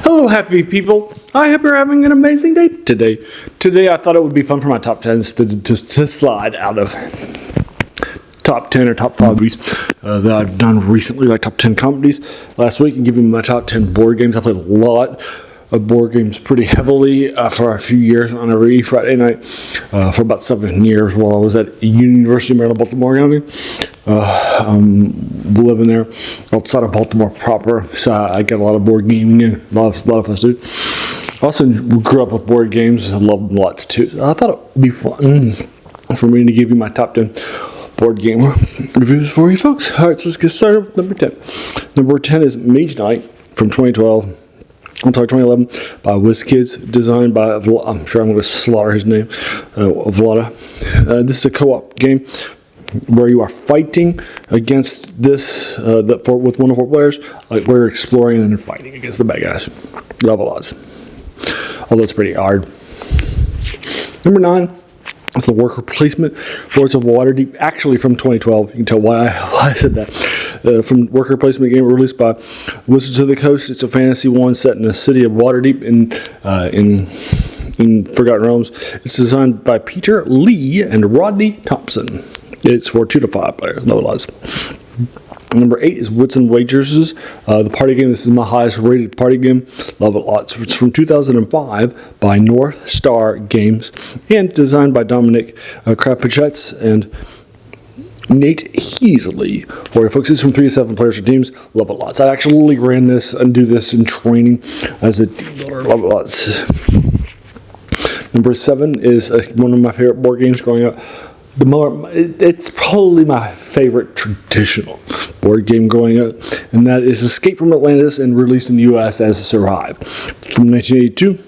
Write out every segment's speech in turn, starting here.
Hello, happy people. I hope you're having an amazing day today. Today, I thought it would be fun for my top 10s to slide out of top 10 or top 5 movies that I've done recently, like top 10 comedies last week, and give you my top 10 board games. I played a lot of board games pretty heavily for a few years on every Friday night for about 7 years while I was at University of Maryland, Baltimore County. Living there outside of Baltimore proper, so I got a lot of board gaming in. A lot of us do. I also grew up with board games. I loved them lots too. So I thought it would be fun for me to give you my top 10 board game reviews for you folks. All right, so let's get started with number 10. Number 10 is Mage Knight from 2011 by WizKids, designed by, I'm sure I'm going to slaughter his name, Vlada. This is a co-op game where you are fighting against this with one of our players, like where you're exploring and fighting against the bad guys. Level odds. Although it's pretty hard. Number 9 is the Worker Placement Lords of Waterdeep, actually from 2012. You can tell why I said that. From Worker Placement game released by Wizards of the Coast. It's a fantasy one set in the city of Waterdeep in Forgotten Realms. It's designed by Peter Lee and Rodney Thompson. It's for 2 to 5 players, no odds. Number 8 is Wits and Wagers, the party game. This is my highest rated party game. Love it lots. It's from 2005 by North Star Games and designed by Dominic Krapachetz and Nate Heasley. For folks, it's from 3 to 7 players or teams. Love it lots. I actually ran this and do this in training as a team builder. Love it lots. Number 7 is one of my favorite board games growing up. It's probably my favorite traditional board game growing up, and that is Escape from Atlantis, and released in the U.S. as Survive. From 1982,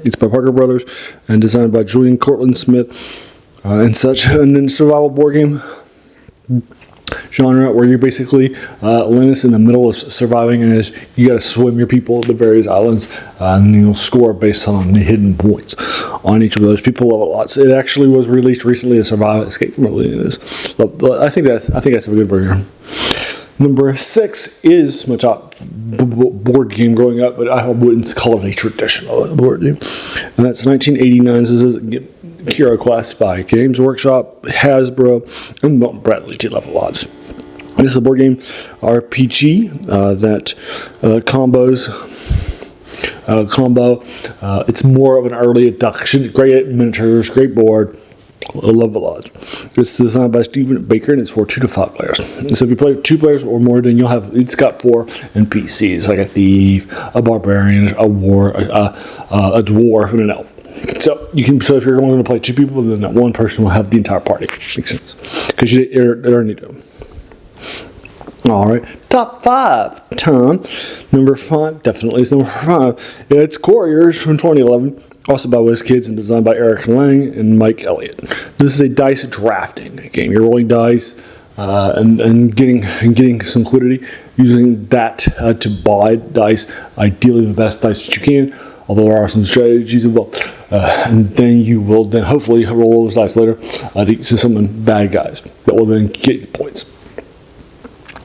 it's by Parker Brothers and designed by Julian Courtland-Smith and such. And then survival board game genre where you're basically Atlantis in the middle of surviving, and you got to swim your people at the various islands, and you'll score based on the hidden points on each of those. People love it lots. It actually was released recently as Survive Escape from Atlantis. I think that's a good version. Number 6 is my top board game growing up, but I wouldn't call it a traditional board game. And that's 1989's Hero Quest by Games Workshop, Hasbro, and Milton Bradley to level odds. This is a board game RPG that combos. It's more of an early induction. Great miniatures, great board. Level odds. It's designed by Stephen Baker, and it's for 2 to 5 players. So if you play 2 players or more, then it's got 4 NPCs like a thief, a barbarian, a dwarf, and an elf. So if you're only going to play 2 people, then that one person will have the entire party. Makes sense because you already do. All right, top 5 time. Number 5 definitely is number 5. It's Couriers from 2011. Also by WizKids and designed by Eric Lang and Mike Elliott. This is a dice drafting game. You're rolling dice and getting some liquidity, using that to buy dice. Ideally, the best dice that you can. Although there are some strategies involved, and then you will hopefully roll those dice later to summon bad guys that will then get the points.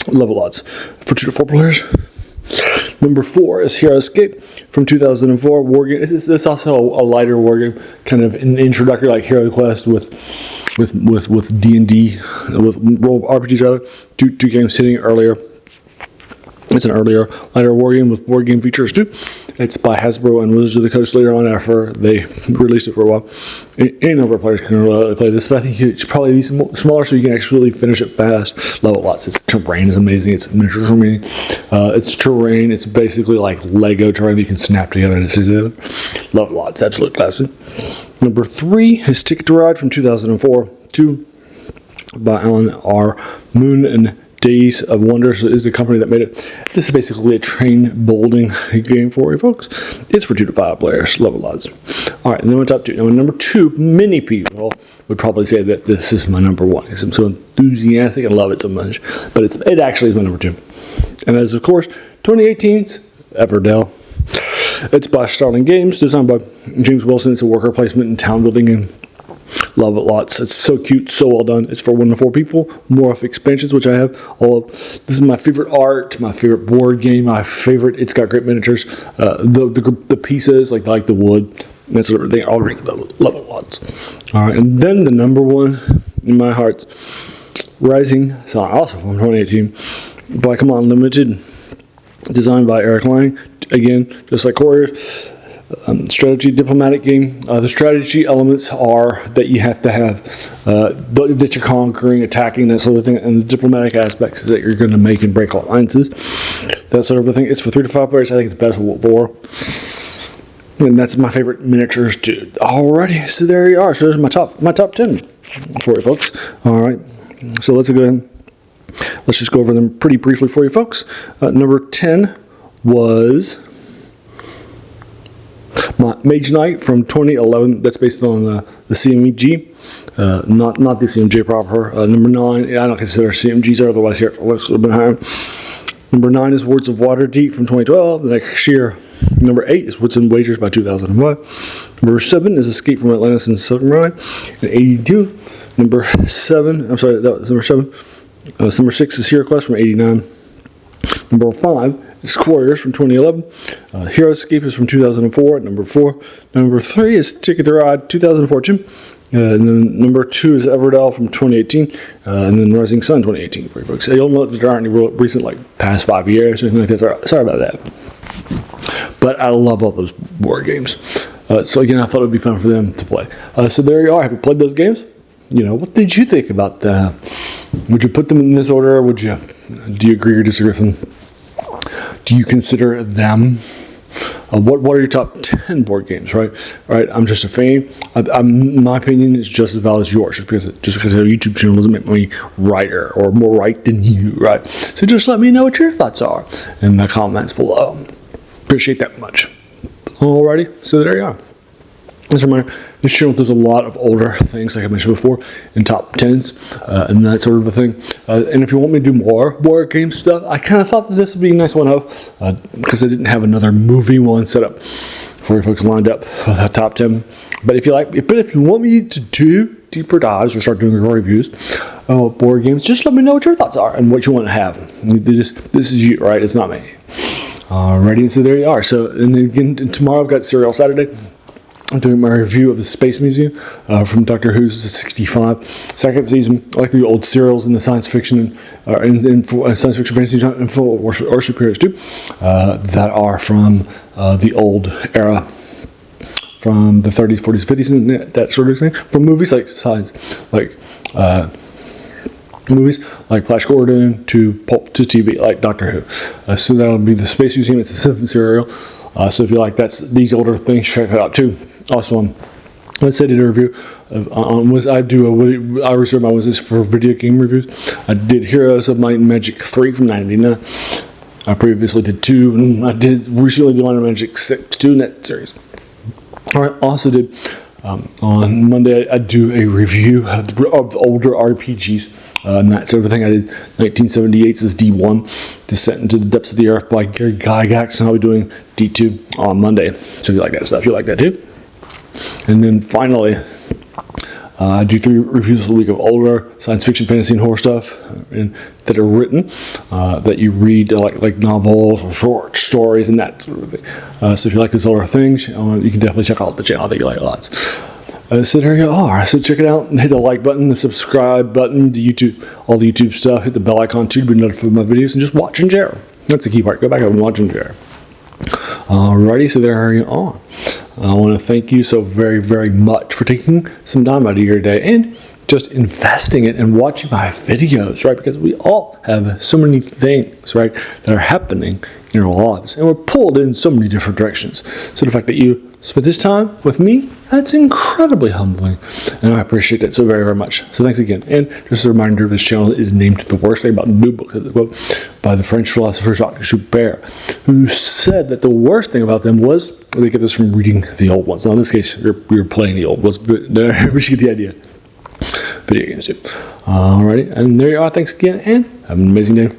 Level odds for 2 to 4 players. Number 4 is Hero Escape from 2004. War game. It's also a lighter war game, kind of an introductory like Hero Quest with D&D, with role RPGs rather. Two games hitting earlier. It's an earlier, lighter war game with board game features too. It's by Hasbro and Wizards of the Coast later on after they released it for a while. Any number of players can really play this, but I think it should probably be smaller so you can actually finish it fast. Level lots. Its terrain is amazing. It's miniature terrain. It's terrain. It's basically like Lego terrain that you can snap together and stick together. Level lots. Absolute classic. Number 3 is Ticket to Ride from 2004. 2 by Alan R. Moon and Days of Wonders is the company that made it. This is basically a train building game for you folks. It's for 2 to 5 players. Level odds. All right, and then my top 2. Now, number 2, many people would probably say that this is my number 1 because I'm so enthusiastic and love it so much. But it actually is my number 2. And that is, of course, 2018's Everdell. It's by Starling Games, designed by James Wilson. It's a worker placement and town building game. Love it lots. It's so cute, so well done. It's for 1 to 4 people. More of expansions, which I have all of. This is my favorite art, my favorite board game, my favorite. It's got great miniatures. The pieces, like the wood, that sort of thing. All great. Love it lots. All right, and then the number one in my heart, Rising Sun, also from 2018, Black Command Limited, designed by Eric Lang. Again, just like Warriors. Strategy diplomatic game. The strategy elements are that you have to have that you're conquering, attacking, that sort of thing, and the diplomatic aspects that you're going to make and break alliances, that sort of thing. It's for 3 to 5 players. I think it's best for 4, and that's my favorite miniatures too. Alrighty, so there you are. So there's my top 10 for you folks. All right, so let's go ahead. Let's just go over them pretty briefly for you folks. Number 10 was my Mage Knight from 2011. That's based on the CMG, not the CMJ proper. Number 9, I don't consider CMGs, otherwise here let's go behind. Number 9 is Words of Waterdeep from 2012. The next year, number 8 is Wits and Wagers by 2005. Number 7 is Escape from Atlantis and Silken Ride in 82. Number 7, I'm sorry, that was number 7. Number 6 is Hero Quest from 89. Number 5 is Warriors from 2011. Hero Escape is from 2004 at number 4. Number 3 is Ticket to Ride 2014. And then number 2 is Everdell from 2018. And then Rising Sun 2018 for you folks. You'll note that there aren't any recent, past 5 years or anything like that. Sorry about that. But I love all those board games. So again, I thought it would be fun for them to play. So there you are. Have you played those games? What did you think about that? Would you put them in this order, or would you? Do you agree or disagree with them? Do you consider them? What are your top 10 board games? Right. I'm just a fan. My opinion is just as valid as yours. Just because I have a YouTube channel doesn't make me righter or more right than you. Right. So just let me know what your thoughts are in the comments below. Appreciate that much. Alrighty. So there you are. As a reminder, this channel does a lot of older things, like I mentioned before, in top 10s and that sort of a thing. And if you want me to do more board game stuff, I kind of thought that this would be a nice one of, because I didn't have another movie one set up for you folks lined up for the top 10. But if you want me to do deeper dives or start doing reviews of board games, just let me know what your thoughts are and what you want to have. This is you, right? It's not me. Alrighty, and so there you are. So, and again, tomorrow I've got Serial Saturday. I'm doing my review of the Space Museum from Doctor Who's 65 second season. I like the old serials in the science fiction and science fiction fantasy genre or superiors too that are from the old era, from the 30s, 40s, 50s, and that sort of thing. From movies like movies like Flash Gordon to pulp to TV like Doctor Who. So that'll be the Space Museum. It's a 7th serial. So if you like these older things, check that out too. Also, let's say I did a review I reserve my Wednesdays for video game reviews. I did Heroes of Might and Magic 3 from 1999. I previously did 2, and I recently did Might and Magic 6 2 in that series. I also did on Monday I do a review of older RPGs and that sort of thing. I did 1978's D1, Descent into the Depths of the Earth by Gary Gygax, and I'll be doing D2 on Monday. So if you like that stuff, you like that too. And then finally, I do 3 reviews a week of older science fiction, fantasy, and horror stuff that are written that you read like novels or short stories and that sort of thing. So if you like these older things, you can definitely check out the channel. I think you like it lots. So there you are. So check it out. Hit the like button, the subscribe button, all the YouTube stuff. Hit the bell icon too to be notified of my videos, and just watch and share. That's the key part. Go back and watch and share. Alrighty, so there you are. I want to thank you so very, very much for taking some time out of your day and just investing it and watching my videos, right? Because we all have so many things, right, that are happening in our lives, and we're pulled in so many different directions. So the fact that you spent this time with me, that's incredibly humbling, and I appreciate that so very, very much. So thanks again. And just a reminder, this channel is named The Worst Thing About New Books, a quote by the French philosopher Jacques Joubert, who said that the worst thing about them was they kept us from reading the old ones. Now in this case, you're playing the old ones, but you get the idea. Video games too. Alrighty, and there you are. Thanks again, and have an amazing day.